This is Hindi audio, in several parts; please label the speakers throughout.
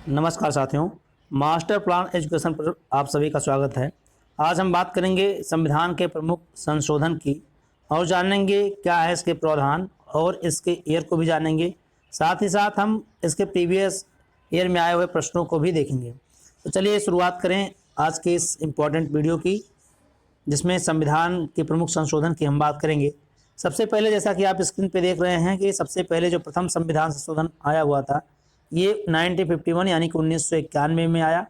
Speaker 1: नमस्कार साथियों, मास्टर प्लान एजुकेशन पर आप सभी का स्वागत है। आज हम बात करेंगे संविधान के प्रमुख संशोधन की और जानेंगे क्या है इसके प्रावधान और इसके ईयर को भी जानेंगे। साथ ही साथ हम इसके प्रीवियस ईयर में आए हुए प्रश्नों को भी देखेंगे। तो चलिए शुरुआत करें आज के इस इम्पोर्टेंट वीडियो की, जिसमें संविधान के प्रमुख संशोधन की हम बात करेंगे। सबसे पहले जैसा कि आप स्क्रीन पर देख रहे हैं कि सबसे पहले जो प्रथम संविधान संशोधन आया हुआ था ये 1951 यानी कि 1991 में आया।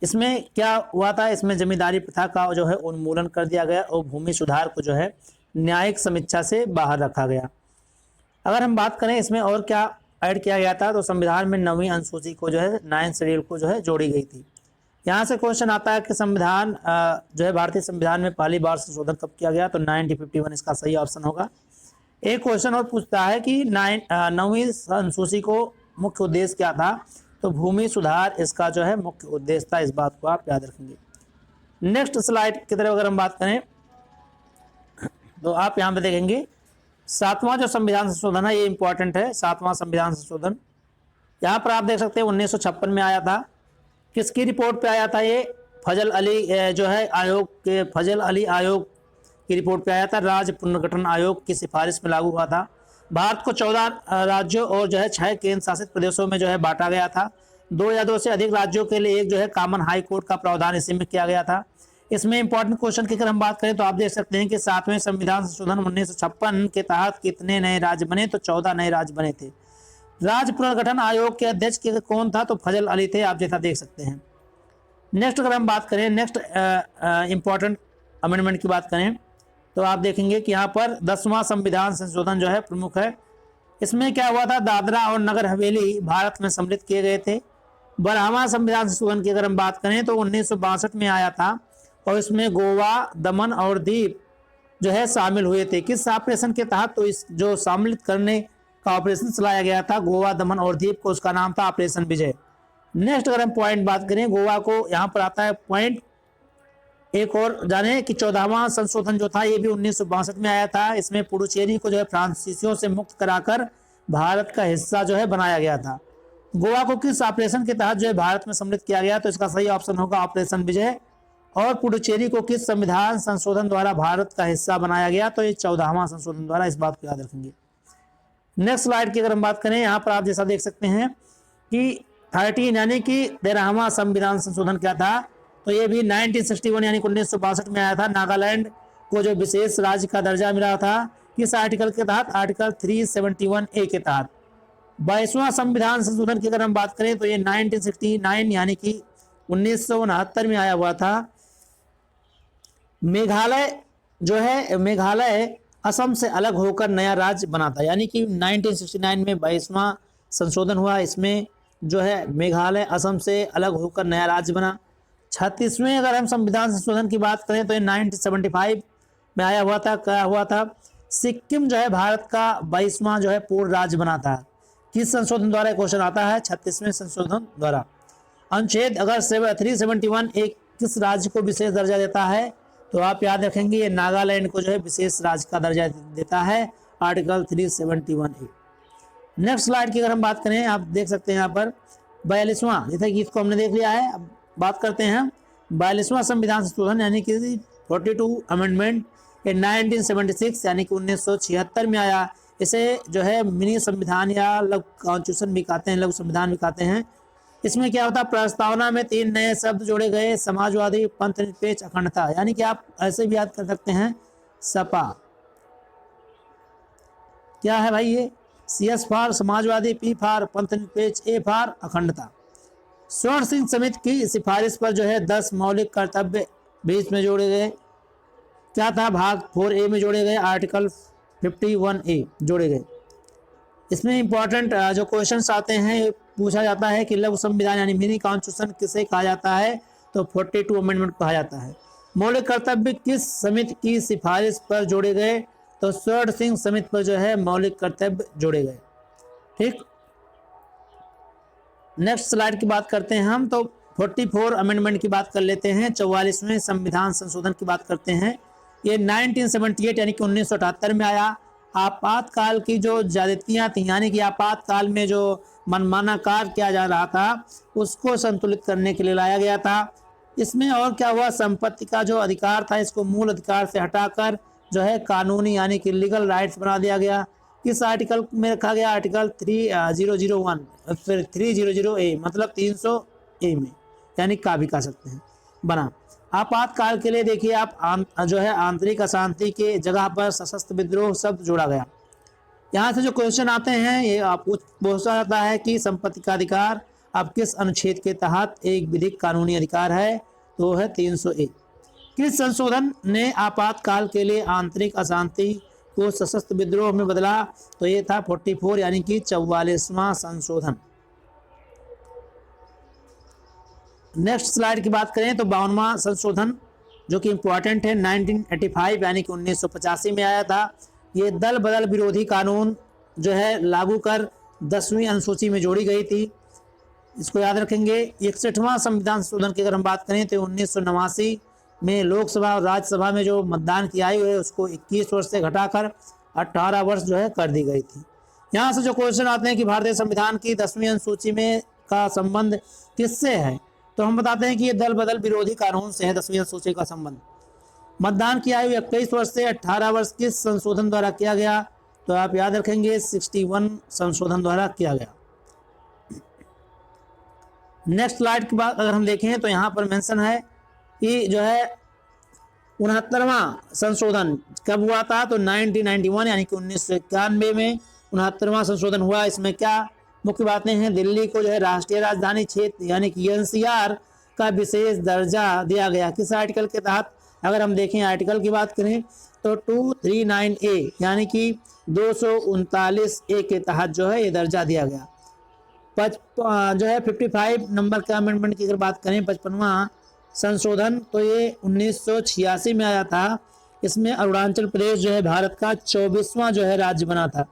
Speaker 1: इसमें क्या हुआ था, इसमें जमींदारी प्रथा का जो है उन्मूलन कर दिया गया और भूमि सुधार को जो है न्यायिक समीक्षा से बाहर रखा गया। अगर हम बात करें इसमें और क्या ऐड किया गया था, तो संविधान में 9वीं अनुसूची को जो है 9th शेड्यूल को जो है जोड़ी गई थी। यहाँ से क्वेश्चन आता है कि संविधान जो है भारतीय संविधान में पहली बार संशोधन कब किया गया, तो 1951 इसका सही ऑप्शन होगा। एक क्वेश्चन और पूछता है कि 9वीं अनुसूची को मुख्य उद्देश्य क्या था, तो भूमि सुधार इसका जो है मुख्य उद्देश्य था। इस बात को आप याद रखेंगे। नेक्स्ट स्लाइड की तरफ अगर हम बात करें तो आप यहाँ पे देखेंगे 7वां जो संविधान संशोधन है ये इंपॉर्टेंट है। 7वां संविधान संशोधन यहाँ पर आप देख सकते हैं 1956 में आया था। किसकी रिपोर्ट पे आया था ये? फजल अली जो है आयोग के फजल अली आयोग की रिपोर्ट पे आया था। राज्य पुनर्गठन आयोग की सिफारिश में लागू हुआ था। भारत को 14 राज्यों और जो है 6 केंद्र शासित प्रदेशों में जो है बांटा गया था। 2 या 2 से अधिक राज्यों के लिए एक जो है कॉमन हाई कोर्ट का प्रावधान इसी में किया गया था। इसमें इंपॉर्टेंट क्वेश्चन की अगर हम बात करें तो आप देख सकते हैं कि 7वें संविधान संशोधन 1956 के तहत कितने नए राज्य बने, तो 14 नए राज्य बने थे। राज्य पुनर्गठन आयोग के अध्यक्ष कौन था, तो फजल अली थे, आप जैसा देख सकते हैं। नेक्स्ट अगर हम बात करें, नेक्स्ट इंपॉर्टेंट अमेंडमेंट की बात करें तो आप देखेंगे कि यहाँ पर 10वां संविधान संशोधन जो है प्रमुख है। इसमें क्या हुआ था, दादरा और नगर हवेली भारत में सम्मिलित किए गए थे। 12वां संविधान संशोधन की अगर हम बात करें तो 1962 में आया था और इसमें गोवा, दमन और दीव जो है शामिल हुए थे। किस ऑपरेशन के तहत, तो इस जो सम्मिलित करने का ऑपरेशन चलाया गया था गोवा, दमन और दीव को, उसका नाम था ऑपरेशन विजय। नेक्स्ट अगर हम पॉइंट बात करें, गोवा को यहाँ पर आता है पॉइंट। एक और जाने कि 14वां संशोधन जो था ये भी 1962 में आया था। इसमें पुडुचेरी को जो है फ्रांसीसियों से मुक्त कराकर भारत का हिस्सा जो है बनाया गया था। गोवा को किस ऑपरेशन के तहत जो है भारत में सम्मिलित किया गया, तो इसका सही ऑप्शन होगा ऑपरेशन विजय। और पुडुचेरी को किस संविधान संशोधन द्वारा भारत का हिस्सा बनाया गया, तो ये 14वां संशोधन द्वारा। इस बात को याद रखेंगे। नेक्स्ट स्लाइड की अगर हम बात करें, यहाँ पर आप जैसा देख सकते हैं कि 13 यानी कि 13वां संविधान संशोधन क्या था, तो ये भी 1961 यानी 1962 में आया था। नागालैंड को जो विशेष राज्य का दर्जा मिला था, किस आर्टिकल के तहत, आर्टिकल 371A के तहत। 22वां संविधान संशोधन की अगर हम बात करें तो ये 1969 यानी कि 1969 में आया हुआ था। मेघालय जो है, मेघालय असम से अलग होकर नया राज्य बना था, यानी कि 1969 में 22वां संशोधन हुआ। इसमें जो है मेघालय असम से अलग होकर नया राज्य बना। 36वें अगर हम संविधान संशोधन की बात करें तो ये 1975 में आया हुआ था। क्या हुआ था, सिक्किम जो है भारत का 22वां जो है पूर्ण राज्य बना था। किस संशोधन द्वारा क्वेश्चन आता है, 36वें संशोधन द्वारा। अनुच्छेद अगर 371 एक किस राज्य को विशेष दर्जा देता है, तो आप याद रखेंगे ये नागालैंड को जो है विशेष राज्य का दर्जा देता है, आर्टिकल 371A। नेक्स्ट स्लाइड की अगर हम बात करें, आप देख सकते हैं यहाँ पर 42वां, जैसे कि इसको हमने देख लिया है। अब बात करते हैं 42वां संविधान संशोधन यानी कि 42 अमेंडमेंट, 1976 यानी कि 1976 में आया। इसे जो है मिनी संविधान या लघु कॉन्स्टिट्यूशन भी कहते हैं, लघु संविधान भी कहते हैं। इसमें क्या होता है, प्रस्तावना में 3 नए शब्द जोड़े गए, समाजवादी, पंथ निरपेक्ष, अखंडता, यानी कि आप ऐसे भी याद कर सकते हैं सपा। क्या है भाई ये, CS for Samajwadi, P for पंथ निरपेक्ष, A फॉर अखंडता। स्वर्ण सिंह समिति की सिफारिश पर जो है 10 मौलिक कर्तव्य बीच में जोड़े गए। क्या था, भाग 4A में जोड़े गए, आर्टिकल 51A जोड़े गए। इसमें इंपॉर्टेंट जो क्वेश्चंस आते हैं, पूछा जाता है कि लघु संविधान यानी मिनी कॉन्स्टिट्यूशन किसे कहा जाता है, तो 42 अमेंडमेंट कहा जाता है। मौलिक कर्तव्य किस समिति की सिफारिश पर जोड़े गए, तो स्वर्ण सिंह समिति पर जो है मौलिक कर्तव्य जोड़े गए। ठीक, नेक्स्ट स्लाइड की बात करते हैं हम, तो 44 अमेंडमेंट की बात कर लेते हैं। 44वें संविधान संशोधन की बात करते हैं। ये 1978 यानी कि 1978 में आया। आपातकाल की जो ज्यादतियाँ थी, यानी कि आपातकाल में जो मनमाना कार्य किया जा रहा था उसको संतुलित करने के लिए लाया गया था। इसमें और क्या हुआ, संपत्ति का जो अधिकार था इसको मूल अधिकार से हटाकर जो है कानूनी यानी कि लीगल राइट्स बना दिया गया। किस आर्टिकल में रखा गया, आर्टिकल 3001 फिर 300A मतलब 300A में, यानी का भी कह सकते हैं, बना। आपातकाल के लिए देखिए आप जो है आंतरिक अशांति के जगह पर सशस्त्र विद्रोह शब्द जोड़ा गया। यहाँ से जो क्वेश्चन आते हैं ये आपको पूछा जाता है कि संपत्ति का अधिकार अब किस अनुच्छेद के तहत एक विधिक कानूनी अधिकार है, तो है 300A। किस संशोधन ने आपातकाल के लिए आंतरिक अशांति को सशस्त्र विद्रोह में बदला, तो ये था 44 यानी कि 44वां संशोधन। नेक्स्ट स्लाइड की बात करें तो 52वां संशोधन जो कि इम्पोर्टेंट है 1985 यानी कि 1985 में आया था। ये दल बदल विरोधी कानून जो है लागू कर 10वीं अनुसूची में जोड़ी गई थी, इसको याद रखेंगे। 61वां संविधान संशोधन की अगर हम बात करें तो 1989 में लोकसभा और राज्यसभा में जो मतदान की आयु है उसको 21 वर्ष से घटाकर 18 वर्ष जो है कर दी गई थी। यहाँ से जो क्वेश्चन आते हैं कि भारतीय संविधान की 10वीं अनुसूची में का संबंध किससे है, तो हम बताते हैं कि ये दल बदल विरोधी कानून से है 10वीं अनुसूची का संबंध। मतदान की आयु 21 वर्ष से 18 वर्ष किस संशोधन द्वारा किया गया, तो आप याद रखेंगे 61 संशोधन द्वारा किया गया। नेक्स्ट स्लाइड की बात अगर हम देखें तो यहाँ पर मेंशन है कि जो है 69वां संशोधन कब हुआ था, तो 1991 यानी कि 1991 में 69वां संशोधन हुआ। इसमें क्या मुख्य बातें हैं, दिल्ली को जो है राष्ट्रीय राजधानी क्षेत्र यानी कि NCR का विशेष दर्जा दिया गया। किस आर्टिकल के तहत, अगर हम देखें आर्टिकल की बात करें तो 239A यानी कि 239A के तहत जो है ये दर्जा दिया गया। जो है 55 नंबर के अमेंडमेंट की अगर बात करें 55वां संशोधन, तो ये 1986 में आया था। इसमें अरुणाचल प्रदेश जो है भारत का 24वां जो है राज्य बना था।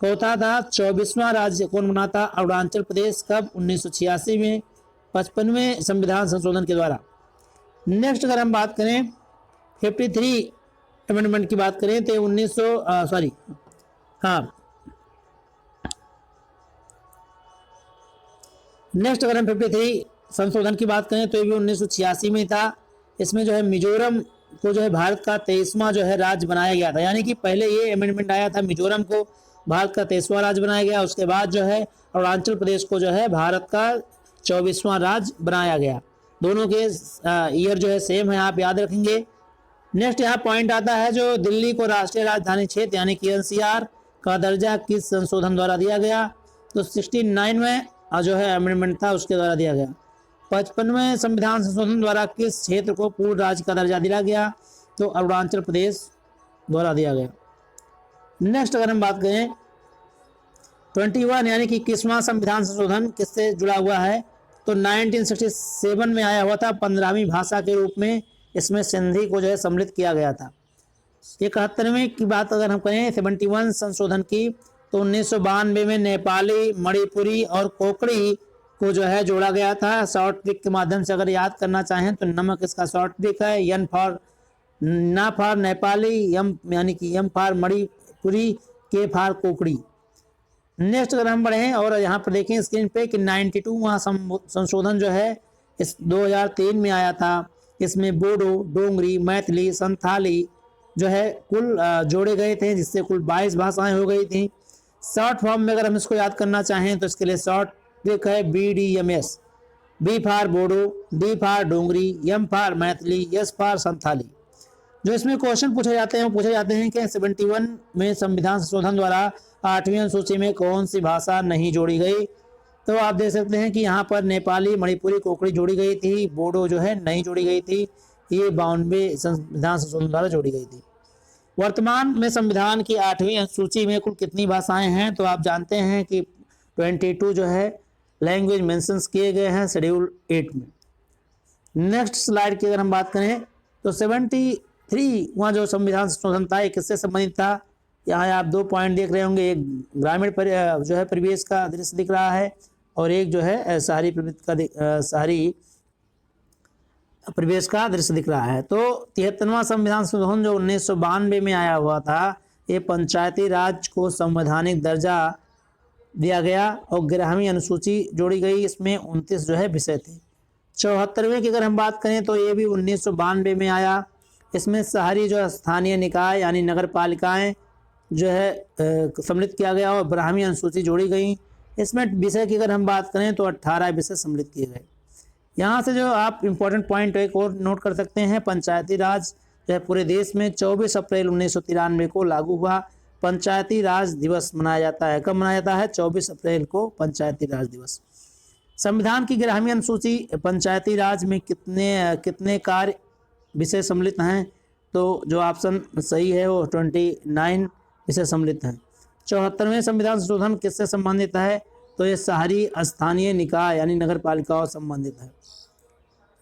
Speaker 1: होता था 24वां राज्य कौन बना था, अरुणाचल प्रदेश। कब, 1986 में 55वें संविधान संशोधन के द्वारा। नेक्स्ट अगर हम बात करें 53 अमेंडमेंट की बात करें तो नेक्स्ट अगर हम 53 संशोधन की बात करें तो ये भी 1986 में था। इसमें जो है मिजोरम को जो है भारत का 23वां जो है राज्य बनाया गया था, यानी कि पहले ये अमेंडमेंट आया था मिजोरम को भारत का 23वां राज्य बनाया गया, उसके बाद जो है अरुणाचल प्रदेश को जो है भारत का 24वां राज्य बनाया गया। दोनों के ईयर जो है सेम है, आप याद रखेंगे। नेक्स्ट यहाँ पॉइंट आता है जो दिल्ली को राष्ट्रीय राजधानी क्षेत्र यानी कि NCR का दर्जा किस संशोधन द्वारा दिया गया, तो 69 में जो है अमेंडमेंट था उसके द्वारा दिया गया। 55वें संविधान संशोधन द्वारा किस क्षेत्र को पूर्ण राज्य का दर्जा दिया गया, तो अरुणाचल प्रदेश द्वारा दिया गया। नेक्स्ट अगर हम बात करें 21 यानी कि 21वां संविधान संशोधन किससे जुड़ा हुआ है, तो 1967 में आया हुआ था 15वीं भाषा के रूप में। इसमें सिंधी को जो है सम्मिलित किया गया था। 71वें की बात अगर हम करें 71 संशोधन की, तो 1992 में नेपाली, मणिपुरी और कोकड़ी को जो है जोड़ा गया था। शॉर्ट ट्रिक के माध्यम से अगर याद करना चाहें तो नमक इसका शॉर्ट ट्रिक है, N फॉर नेपाली, M यानी कि M for Manipuri, K for कोकड़ी। Next अगर हम बढ़ें और यहाँ पर देखें स्क्रीन पे कि 92वां संशोधन जो है इस 2003 में आया था। इसमें बोडो, डोंगरी, मैथिली, संथाली जो है कुल जोड़े गए थे, जिससे कुल 22 भाषाएं हो गई थी। शॉर्ट फॉर्म में अगर हम इसको याद करना चाहें तो इसके लिए शॉर्ट ट्रिक है BDMS, B for Bodo, D for Dogri, M for Maithili, S for Santhali. जो इसमें क्वेश्चन पूछे जाते हैं कि 71 में संविधान संशोधन द्वारा 8वीं अनुसूची में कौन सी भाषा नहीं जोड़ी गई, तो आप देख सकते हैं कि यहाँ पर नेपाली, मणिपुरी, कोकड़ी जोड़ी गई थी, बोडो जो है नहीं जोड़ी गई थी। ये 92 संविधान संशोधन द्वारा जोड़ी गई थी। वर्तमान में संविधान की 8वीं अनुसूची में कुल कितनी भाषाएं हैं, तो आप जानते हैं कि 22 जो है लैंग्वेज मेंशंस किए गए हैं शेड्यूल 8 में। नेक्स्ट स्लाइड की अगर हम बात करें तो 73वां जो संविधान संशोधन था ये किससे संबंधित था, यहाँ आप 2 पॉइंट देख रहे होंगे, एक ग्रामीण जो है परिवेश का दृश्य दिख रहा है और एक जो है शहरी परिवेश का दृश्य दिख रहा है। तो 73वां संविधान संशोधन जो 1992 में आया हुआ था, ये पंचायती राज को संवैधानिक दर्जा दिया गया और 11वीं अनुसूची जोड़ी गई, इसमें 29 जो है विषय थे। 74वें की अगर हम बात करें तो ये भी 1992 में आया। इसमें शहरी जो स्थानीय निकाय यानी नगर पालिकाएँ जो है सम्मिलित किया गया और 12वीं अनुसूची जोड़ी गई। इसमें विषय की अगर हम बात करें तो 18 विषय सम्मिलित किए गए। यहाँ से जो आप इम्पोर्टेंट पॉइंट एक और नोट कर सकते हैं, पंचायती राज जो है पूरे देश में 24 अप्रैल 1993 को लागू हुआ। पंचायती राज दिवस मनाया जाता है। कब मनाया जाता है? 24 अप्रैल को पंचायती राज दिवस। संविधान की 11वीं अनुसूची पंचायती राज में कितने कार्य विषय सम्मिलित हैं? तो जो ऑप्शन सही है वो 29 विषय सम्मिलित हैं। 74वें संविधान संशोधन किससे संबंधित है? तो ये शहरी स्थानीय निकाय यानी नगर पालिकाओं से संबंधित है।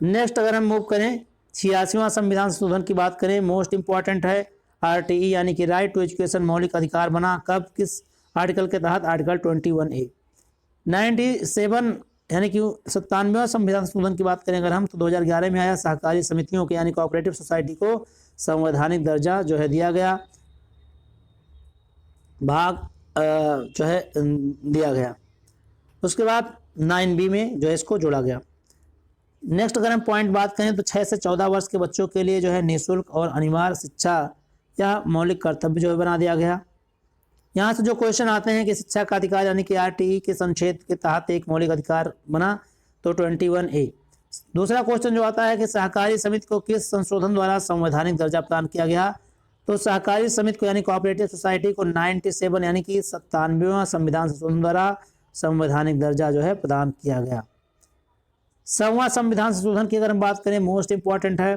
Speaker 1: नेक्स्ट अगर हम मूव करें 86वां संविधान संशोधन की बात करें, मोस्ट इंपॉर्टेंट है। RTE यानी कि राइट टू एजुकेशन मौलिक अधिकार बना कब, किस आर्टिकल के तहत? Article 21A। 97 यानी कि 97वां संविधान संशोधन की बात करें अगर हम तो 2011 में आया। सहकारी समितियों के यानी कोऑपरेटिव सोसाइटी को संवैधानिक दर्जा जो है दिया गया, भाग जो है दिया गया। उसके बाद 9B में जो है इसको जोड़ा गया। नेक्स्ट अगर हम पॉइंट बात करें तो 6 से 14 वर्ष के बच्चों के लिए जो है निःशुल्क और अनिवार्य शिक्षा या मौलिक कर्तव्य जो है बना दिया गया। यहाँ से जो क्वेश्चन आते हैं कि शिक्षा का अधिकार यानी कि RTE के संक्षेप के तहत एक मौलिक अधिकार बना तो 21A। दूसरा क्वेश्चन जो आता है कि सहकारी समिति को किस संशोधन द्वारा संवैधानिक दर्जा प्रदान किया गया? तो सहकारी समिति को यानी कोऑपरेटिव सोसाइटी को 97 यानी कि 97वां संविधान संशोधन द्वारा संवैधानिक दर्जा जो है प्रदान किया गया। 100वां संविधान संशोधन की अगर हम बात करें, मोस्ट इंपॉर्टेंट है,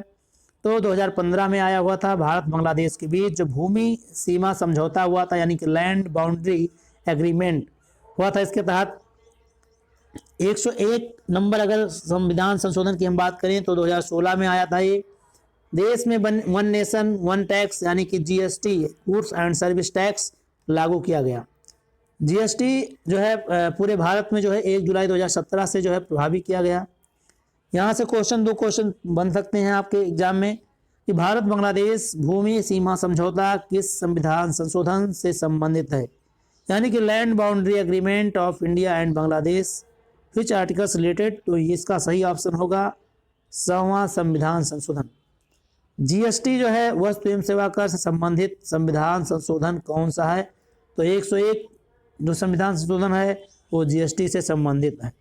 Speaker 1: तो 2015 में आया हुआ था। भारत बांग्लादेश के बीच जो भूमि सीमा समझौता हुआ था यानी कि लैंड बाउंड्री एग्रीमेंट हुआ था, इसके तहत 101 नंबर अगर संविधान संशोधन की हम बात करें तो 2016 में आया था। ये देश में वन नेशन वन टैक्स यानी कि GST goods and service tax लागू किया गया। GST जो है पूरे भारत में जो है 1 जुलाई 2017 से जो है प्रभावी किया गया। यहाँ से दो क्वेश्चन बन सकते हैं आपके एग्जाम में कि भारत बांग्लादेश भूमि सीमा समझौता किस संविधान संशोधन से संबंधित है? यानी कि land boundary agreement of India and Bangladesh which articles related. तो इसका सही ऑप्शन होगा 100वां संविधान संशोधन। GST जो है वस्तु एवं सेवा कर से संबंधित संविधान संशोधन कौन सा है? तो 101 जो संविधान संशोधन है वो GST से संबंधित है।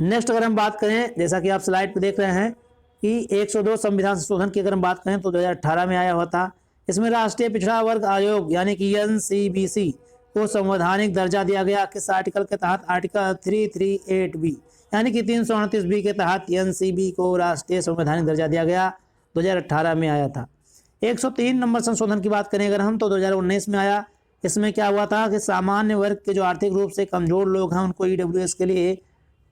Speaker 1: नेक्स्ट अगर हम बात करें, जैसा कि आप स्लाइड पे देख रहे हैं कि 102 संविधान संशोधन की अगर हम बात करें तो 2018 में आया हुआ था। इसमें राष्ट्रीय पिछड़ा वर्ग आयोग यानी कि NCBC को संवैधानिक दर्जा दिया गया। किस आर्टिकल के तहत? आर्टिकल 338B यानी कि 338B के तहत NCB को राष्ट्रीय संवैधानिक दर्जा दिया गया, 2018 में आया था। 103 नंबर संशोधन की बात करें अगर हम तो 2019 में आया। इसमें क्या हुआ था कि सामान्य वर्ग के जो आर्थिक रूप से कमजोर लोग हैं उनको EWS के लिए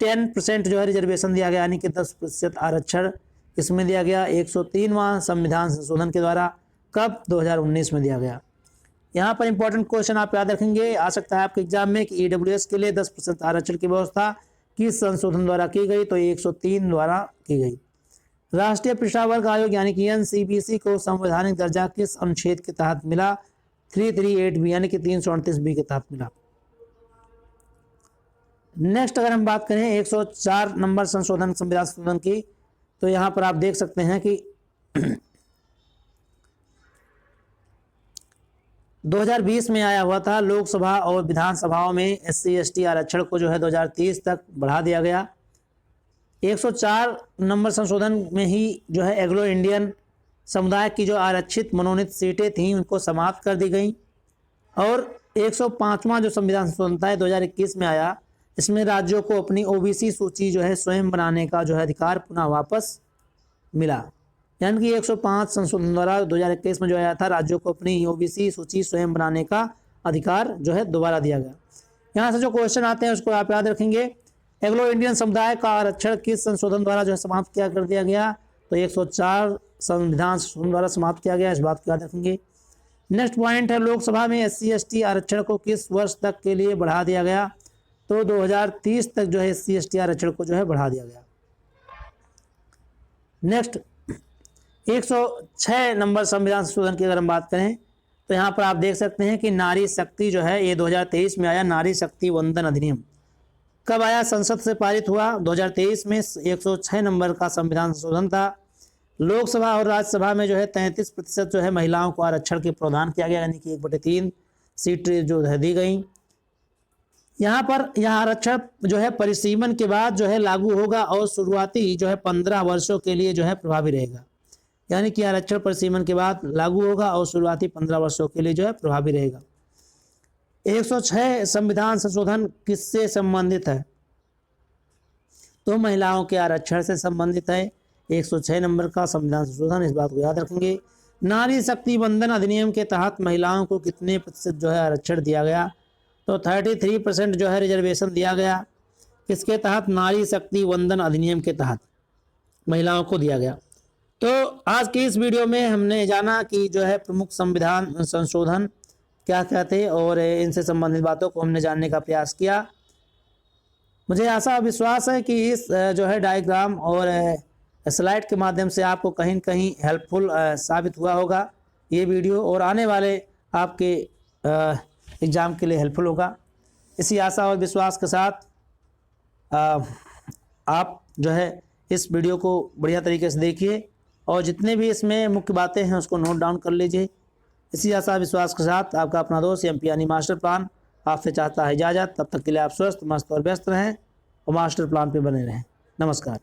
Speaker 1: 10% जो है रिजर्वेशन दिया गया यानी कि 10% आरक्षण इसमें दिया गया 103वां संविधान संशोधन के द्वारा। कब? 2019 में दिया गया। यहाँ पर इंपॉर्टेंट क्वेश्चन आप याद रखेंगे, आ सकता है आपके एग्जाम में कि EWS के लिए 10% आरक्षण की व्यवस्था किस संशोधन द्वारा की गई? तो 103 द्वारा की गई। राष्ट्रीय पिछड़ा वर्ग आयोग यानी कि NCBC को संवैधानिक दर्जा किस अनुच्छेद के तहत मिला? 338B यानी कि 338B के तहत मिला। नेक्स्ट अगर हम बात करें 104 नंबर संशोधन संविधान संशोधन की, तो यहाँ पर आप देख सकते हैं कि 2020 में आया हुआ था। लोकसभा और विधानसभाओं में SC/ST आरक्षण को जो है 2030 तक बढ़ा दिया गया। 104 नंबर संशोधन में ही जो है एग्लो इंडियन समुदाय की जो आरक्षित मनोनीत सीटें थीं उनको समाप्त कर दी गई। और 105वां जो संविधान संशोधन था 2021 में आया। इसमें राज्यों को अपनी OBC सूची जो है स्वयं बनाने का जो है अधिकार पुनः वापस मिला। यानी कि 105 संशोधन द्वारा 2021 में जो आया था, राज्यों को अपनी OBC सूची स्वयं बनाने का अधिकार जो है दोबारा दिया गया। यहाँ से जो क्वेश्चन आते हैं उसको आप याद रखेंगे। एग्लो इंडियन समुदाय का आरक्षण किस संशोधन द्वारा जो है समाप्त किया कर दिया गया? तो 104 संविधान संशोधन द्वारा समाप्त किया गया, इस बात को याद रखेंगे। नेक्स्ट पॉइंट है लोकसभा में SC/ST आरक्षण को किस वर्ष तक के लिए बढ़ा दिया गया? तो 2030 तक जो है SC/ST आरक्षण को जो है बढ़ा दिया गया। नेक्स्ट 106 नंबर संविधान संशोधन की अगर हम बात करें तो यहाँ पर आप देख सकते हैं कि नारी शक्ति जो है ये 2023 में आया, नारी शक्ति वंदन अधिनियम। कब आया? संसद से पारित हुआ 2023 में। 106 नंबर का संविधान संशोधन था। लोकसभा और राज्यसभा में जो है 33% जो है महिलाओं को आरक्षण के प्रावधान किया गया, यानी कि 1/3 सीट जो है दी गई। यहाँ पर यह आरक्षण जो है परिसीमन के बाद जो है लागू होगा और शुरुआती जो है 15 वर्षों के लिए जो है प्रभावी रहेगा। यानी कि आरक्षण परिसीमन के बाद लागू होगा और शुरुआती 15 वर्षों के लिए जो है प्रभावी रहेगा। 106 संविधान संशोधन किससे संबंधित है? तो महिलाओं के आरक्षण से संबंधित है 106 नंबर का संविधान संशोधन, इस बात को याद रखेंगे। नारी शक्ति वंदन अधिनियम के तहत महिलाओं को कितने प्रतिशत जो है आरक्षण दिया गया? तो 33% जो है रिजर्वेशन दिया गया। किसके तहत? नारी शक्ति वंदन अधिनियम के तहत महिलाओं को दिया गया। तो आज की इस वीडियो में हमने जाना कि जो है प्रमुख संविधान संशोधन क्या क्या थे और इनसे संबंधित बातों को हमने जानने का प्रयास किया। मुझे आशा और विश्वास है कि इस जो है डायग्राम और स्लाइड के माध्यम से आपको कहीं न कहीं हेल्पफुल साबित हुआ होगा ये वीडियो, और आने वाले आपके एग्ज़ाम के लिए हेल्पफुल होगा। इसी आशा और विश्वास के साथ आप जो है इस वीडियो को बढ़िया तरीके से देखिए और जितने भी इसमें मुख्य बातें हैं उसको नोट डाउन कर लीजिए। इसी आशा विश्वास के साथ आपका अपना दोस्त MP यानी मास्टर प्लान आपसे चाहता है इजाज़त। तब तक के लिए आप स्वस्थ, मस्त और व्यस्त रहें और मास्टर प्लान पे बने रहें। नमस्कार।